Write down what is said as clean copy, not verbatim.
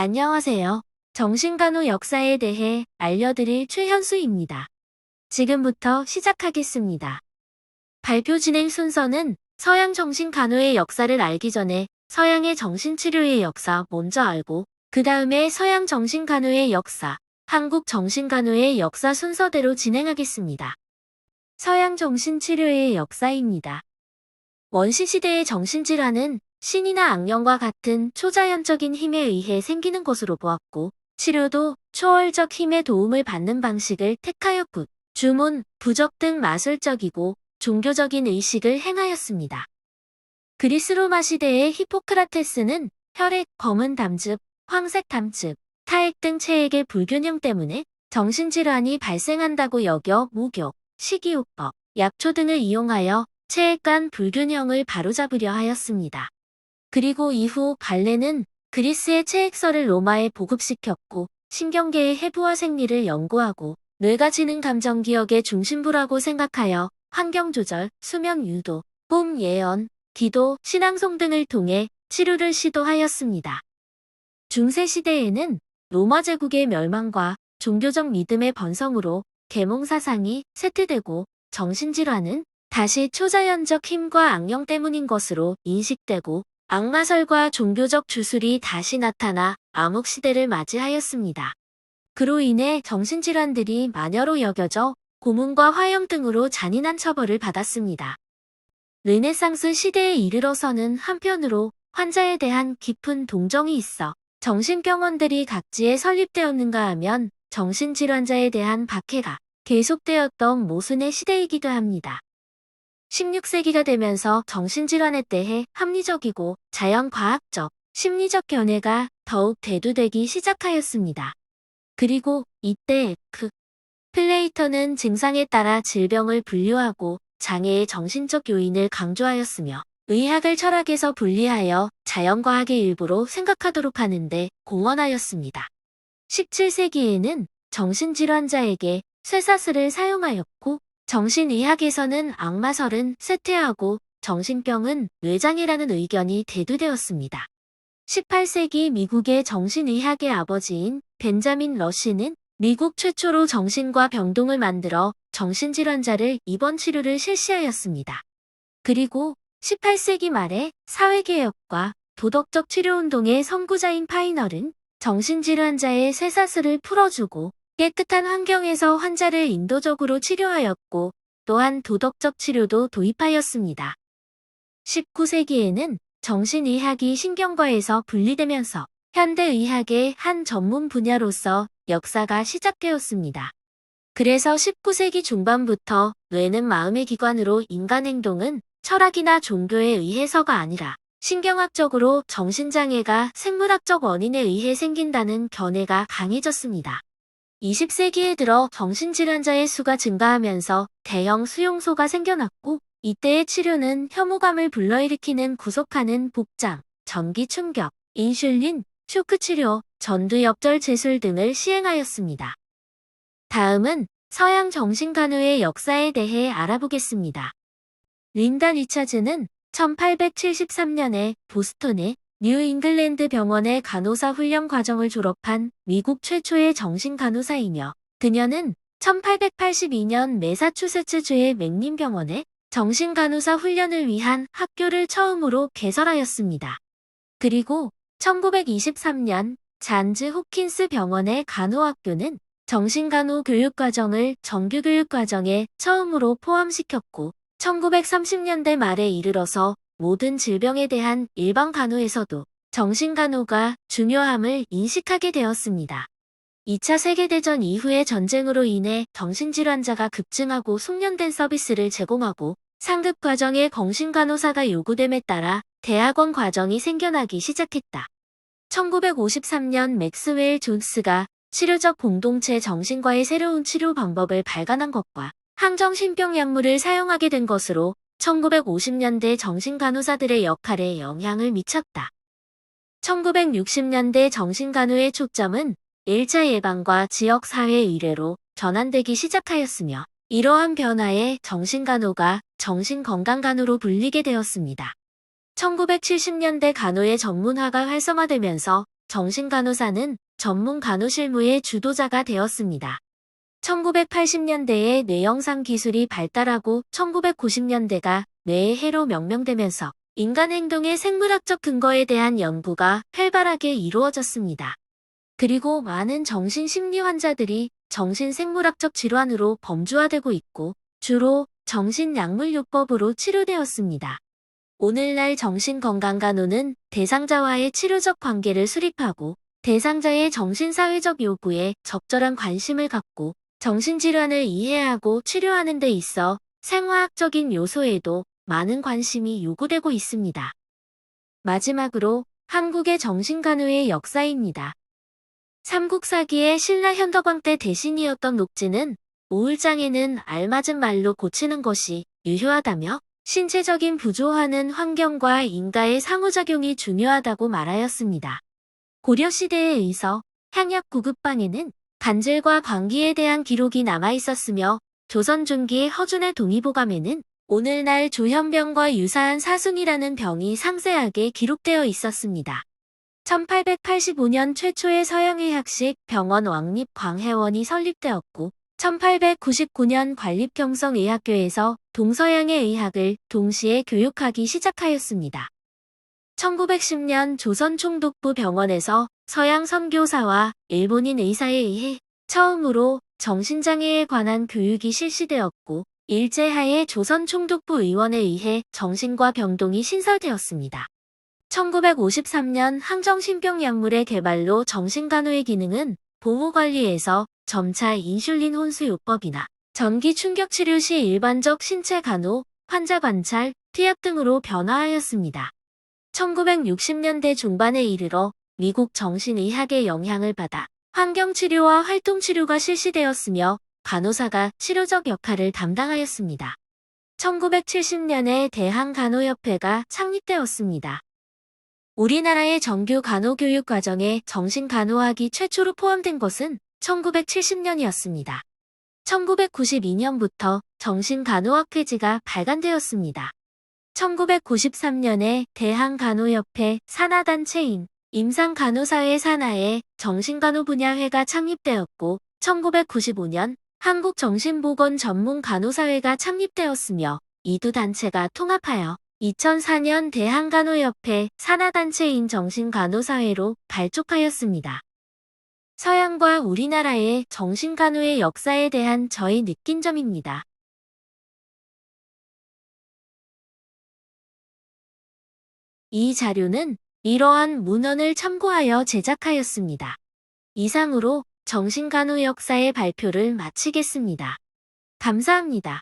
안녕하세요. 정신간호 역사에 대해 알려드릴 최현수입니다. 지금부터 시작하겠습니다. 발표 진행 순서는 서양 정신간호의 역사를 알기 전에 서양의 정신치료의 역사 먼저 알고 그 다음에 서양 정신간호의 역사, 한국 정신간호의 역사 순서대로 진행하겠습니다. 서양 정신치료의 역사입니다. 원시시대의 정신질환은 신이나 악령과 같은 초자연적인 힘에 의해 생기는 것으로 보았고, 치료도 초월적 힘의 도움을 받는 방식을 택하였고, 주문, 부적 등 마술적이고 종교적인 의식을 행하였습니다. 그리스 로마 시대의 히포크라테스는 혈액, 검은 담즙, 황색 담즙, 타액 등 체액의 불균형 때문에 정신질환이 발생한다고 여겨 목욕, 식이요법, 약초 등을 이용하여 체액 간 불균형을 바로잡으려 하였습니다. 그리고 이후 갈레는 그리스의 체액설을 로마에 보급시켰고 신경계의 해부와 생리를 연구하고 뇌가 지능 감정 기억의 중심부라고 생각하여 환경조절, 수면 유도, 꿈 예언, 기도, 신앙송 등을 통해 치료를 시도하였습니다. 중세시대에는 로마 제국의 멸망과 종교적 믿음의 번성으로 계몽 사상이 쇠퇴되고 정신질환은 다시 초자연적 힘과 악령 때문인 것으로 인식되고 악마설과 종교적 주술이 다시 나타나 암흑시대를 맞이하였습니다. 그로 인해 정신질환들이 마녀로 여겨져 고문과 화형 등으로 잔인한 처벌을 받았습니다. 르네상스 시대에 이르러서는 한편으로 환자에 대한 깊은 동정이 있어 정신병원들이 각지에 설립되었는가 하면 정신질환자에 대한 박해가 계속되었던 모순의 시대이기도 합니다. 16세기가 되면서 정신질환에 대해 합리적이고 자연과학적, 심리적 견해가 더욱 대두되기 시작하였습니다. 그리고 이때 플레이터는 증상에 따라 질병을 분류하고 장애의 정신적 요인을 강조하였으며 의학을 철학에서 분리하여 자연과학의 일부로 생각하도록 하는데 공언하였습니다. 17세기에는 정신질환자에게 쇠사슬을 사용하였고 정신의학에서는 악마설은 쇠퇴하고 정신병은 뇌장애라는 의견이 대두되었습니다. 18세기 미국의 정신의학의 아버지인 벤자민 러시는 미국 최초로 정신과 병동을 만들어 정신질환자를 입원 치료를 실시하였습니다. 그리고 18세기 말에 사회개혁과 도덕적 치료운동의 선구자인 파이널은 정신질환자의 쇠사슬을 풀어주고 깨끗한 환경에서 환자를 인도적으로 치료하였고 또한 도덕적 치료도 도입하였습니다. 19세기에는 정신의학이 신경과에서 분리되면서 현대의학의 한 전문 분야로서 역사가 시작되었습니다. 그래서 19세기 중반부터 뇌는 마음의 기관으로 인간 행동은 철학이나 종교에 의해서가 아니라 신경학적으로 정신장애가 생물학적 원인에 의해 생긴다는 견해가 강해졌습니다. 20세기에 들어 정신질환자의 수가 증가하면서 대형 수용소가 생겨났고 이때의 치료는 혐오감을 불러일으키는 구속하는 복장, 전기 충격, 인슐린, 쇼크 치료, 전두엽절 제술 등을 시행하였습니다. 다음은 서양 정신간호의 역사에 대해 알아보겠습니다. 린다 리차즈는 1873년에 보스턴의 뉴 잉글랜드 병원의 간호사 훈련 과정을 졸업한 미국 최초의 정신간호사이며 그녀는 1882년 매사추세츠주의 맥린 병원에 정신간호사 훈련을 위한 학교를 처음으로 개설하였습니다. 그리고 1923년 잔즈 호킨스 병원의 간호학교는 정신간호 교육과정을 정규교육과정에 처음으로 포함시켰고 1930년대 말에 이르러서 모든 질병에 대한 일반 간호에서도 정신간호가 중요함을 인식하게 되었습니다. 2차 세계대전 이후의 전쟁으로 인해 정신질환자가 급증하고 숙련된 서비스를 제공하고 상급 과정의 정신간호사가 요구됨에 따라 대학원 과정이 생겨나기 시작했다. 1953년 맥스웰 존스가 치료적 공동체 정신과의 새로운 치료 방법을 발간한 것과 항정신병 약물을 사용하게 된 것으로 1950년대 정신간호사들의 역할에 영향을 미쳤다. 1960년대 정신간호의 초점은 1차 예방과 지역사회 의뢰로 전환되기 시작하였으며 이러한 변화에 정신간호가 정신건강간호로 불리게 되었습니다. 1970년대 간호의 전문화가 활성화되면서 정신간호사는 전문 간호 실무의 주도자가 되었습니다. 1980년대에 뇌영상 기술이 발달하고 1990년대가 뇌의 해로 명명되면서 인간 행동의 생물학적 근거에 대한 연구가 활발하게 이루어졌습니다. 그리고 많은 정신심리 환자들이 정신생물학적 질환으로 범주화되고 있고 주로 정신약물요법으로 치료되었습니다. 오늘날 정신건강간호는 대상자와의 치료적 관계를 수립하고 대상자의 정신사회적 요구에 적절한 관심을 갖고 정신질환을 이해하고 치료하는 데 있어 생화학적인 요소에도 많은 관심이 요구되고 있습니다. 마지막으로 한국의 정신간호의 역사입니다. 삼국사기의 신라 현덕왕 때 대신이었던 녹지는 우울장애는 알맞은 말로 고치는 것이 유효하다며 신체적인 부조화는 환경과 인과의 상호작용이 중요하다고 말하였습니다. 고려시대에 의서 향약 구급방에는 간질과 광기에 대한 기록이 남아있었으며 조선 중기의 허준의 동의보감에는 오늘날 조현병과 유사한 사순이라는 병이 상세하게 기록되어 있었습니다. 1885년 최초의 서양의학식 병원 왕립광해원이 설립되었고 1899년 관립경성의학교에서 동서양의 의학을 동시에 교육하기 시작하였습니다. 1910년 조선총독부 병원에서 서양 선교사와 일본인 의사에 의해 처음으로 정신장애에 관한 교육이 실시되었고 일제하에 조선총독부 의원에 의해 정신과 병동이 신설되었습니다. 1953년 항정신병약물의 개발로 정신간호의 기능은 보호관리에서 점차 인슐린 혼수요법이나 전기 충격치료 시 일반적 신체간호, 환자 관찰, 투약 등으로 변화하였습니다. 1960년대 중반에 이르러 미국 정신의학의 영향을 받아 환경치료와 활동치료가 실시되었으며 간호사가 치료적 역할을 담당하였습니다. 1970년에 대한간호협회가 창립되었습니다. 우리나라의 정규 간호교육 과정에 정신간호학이 최초로 포함된 것은 1970년이었습니다. 1992년부터 정신간호학회지가 발간되었습니다. 1993년에 대한간호협회 산하단체인 임상간호사회 산하에 정신간호 분야회가 창립되었고 1995년 한국정신보건전문간호사회가 창립되었으며 이 두 단체가 통합하여 2004년 대한간호협회 산하단체인 정신간호사회로 발족하였습니다. 서양과 우리나라의 정신간호의 역사에 대한 저의 느낀 점입니다. 이 자료는 이러한 문헌을 참고하여 제작하였습니다. 이상으로 정신간호 역사의 발표를 마치겠습니다. 감사합니다.